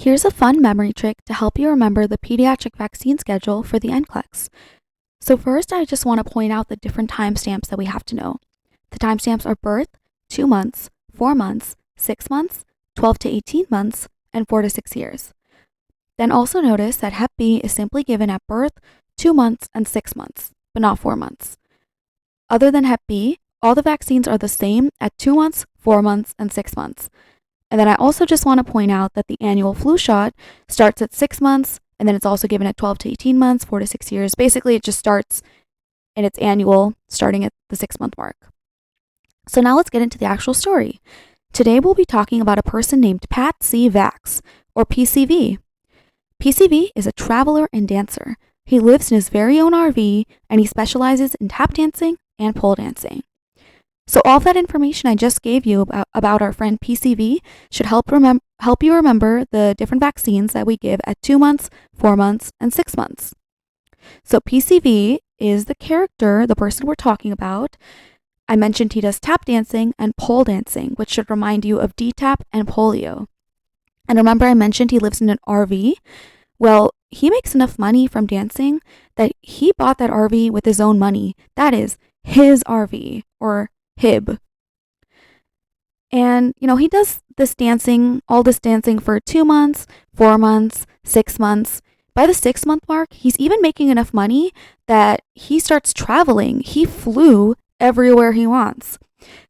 Here's a fun memory trick to help you remember the pediatric vaccine schedule for the NCLEX. So first, I just want to point out the different timestamps that we have to know. The timestamps are birth, 2 months, 4 months, 6 months, 12 to 18 months, and 4 to 6 years. Then also notice that Hep B is simply given at birth, 2 months, and 6 months, but not 4 months. Other than Hep B, all the vaccines are the same at 2 months, 4 months, and 6 months. And then I also just want to point out that the annual flu shot starts at 6 months, and then it's also given at 12 to 18 months, 4 to 6 years. Basically, it just starts in its annual, starting at the 6-month mark. So now let's get into the actual story. Today we'll be talking about a person named Pat C. Vax, or PCV. PCV is a traveler and dancer. He lives in his very own RV, and he specializes in tap dancing and pole dancing. So all of that information I just gave you about our friend PCV should help you remember the different vaccines that we give at 2 months, 4 months, and 6 months. So PCV is the character, the person we're talking about. I mentioned he does tap dancing and pole dancing, which should remind you of DTaP and polio. And remember I mentioned he lives in an RV? Well, he makes enough money from dancing that he bought that RV with his own money. That is his RV, or HIB. And, he does all this dancing for 2 months, 4 months, 6 months. By the 6-month mark, he's even making enough money that he starts traveling. He flew everywhere he wants.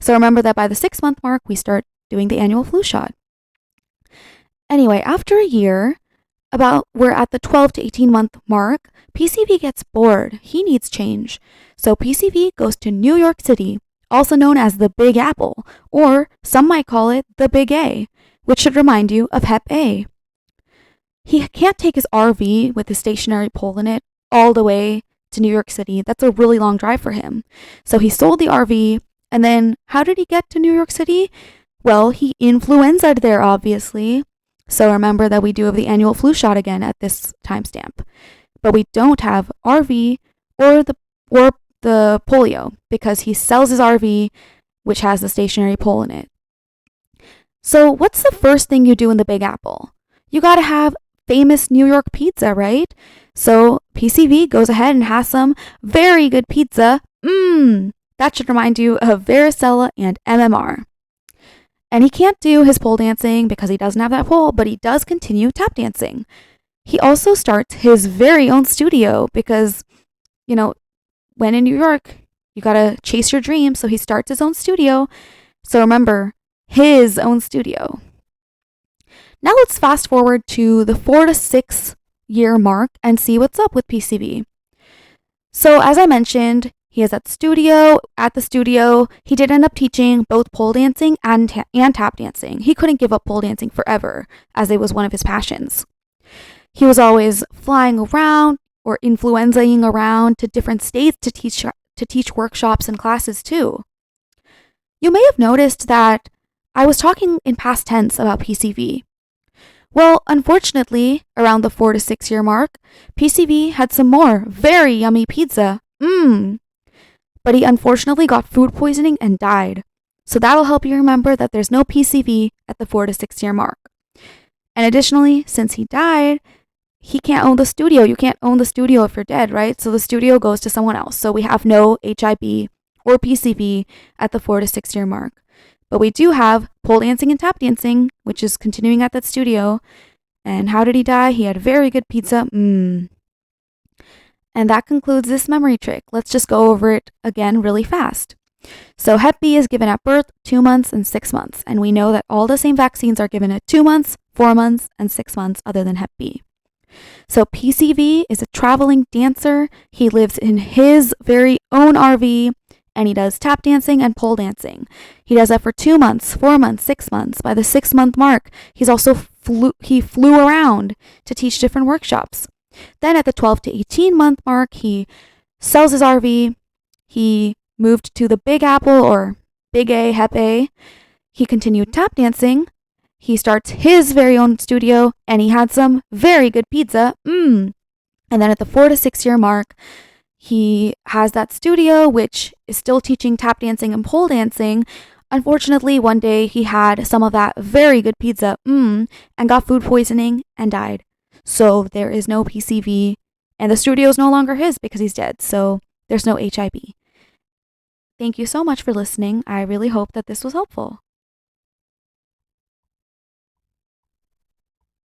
So remember that by the 6-month mark, we start doing the annual flu shot. Anyway, after a year, we're at the 12 to 18-month mark, PCV gets bored. He needs change. So PCV goes to New York City, also known as the Big Apple, or some might call it the Big A, which should remind you of Hep A. He can't take his RV with his stationary pole in it all the way to New York City. That's a really long drive for him. So he sold the RV, and then how did he get to New York City? Well, he influenza'd there, obviously. So remember that we do have the annual flu shot again at this timestamp. But we don't have RV or the polio because he sells his RV, which has the stationary pole in it. So what's the first thing you do in the Big Apple? You gotta have famous New York pizza, right? So PCV goes ahead and has some very good pizza. That should remind you of varicella and MMR. And he can't do his pole dancing because he doesn't have that pole, but he does continue tap dancing. He also starts his very own studio because, when in New York, you gotta chase your dreams. So he starts his own studio. So remember, his own studio. Now let's fast forward to the 4 to 6 year mark and see what's up with PCV. So as I mentioned, he has that studio. At the studio, he did end up teaching both pole dancing and tap dancing. He couldn't give up pole dancing forever, as it was one of his passions. He was always flying around or influenzaing around to different states to teach workshops and classes too. You may have noticed that I was talking in past tense about PCV. Well, unfortunately, around the 4 to 6 year mark, PCV had some more very yummy pizza. But he unfortunately got food poisoning and died. So that'll help you remember that there's no PCV at the 4 to 6 year mark. And additionally, since he died, he can't own the studio. You can't own the studio if you're dead, right? So the studio goes to someone else. So we have no HIB or PCV at the 4 to 6 year mark. But we do have pole dancing and tap dancing, which is continuing at that studio. And how did he die? He had very good pizza. And that concludes this memory trick. Let's just go over it again really fast. So Hep B is given at birth, 2 months, and 6 months. And we know that all the same vaccines are given at 2 months, 4 months, and 6 months other than Hep B. So PCV is a traveling dancer. He lives in his very own RV, and he does tap dancing and pole dancing. He does that for 2 months, 4 months, 6 months. By the 6-month mark, he's also flew around to teach different workshops. Then at the 12 to 18-month mark, he sells his RV. He moved to the Big Apple, or Big A, Hep A. He continued tap dancing. He starts his very own studio, and he had some very good pizza. And then at the 4 to 6 year mark, he has that studio, which is still teaching tap dancing and pole dancing. Unfortunately, one day he had some of that very good pizza, and got food poisoning and died. So there is no PCV, and the studio is no longer his because he's dead. So there's no HIB. Thank you so much for listening. I really hope that this was helpful.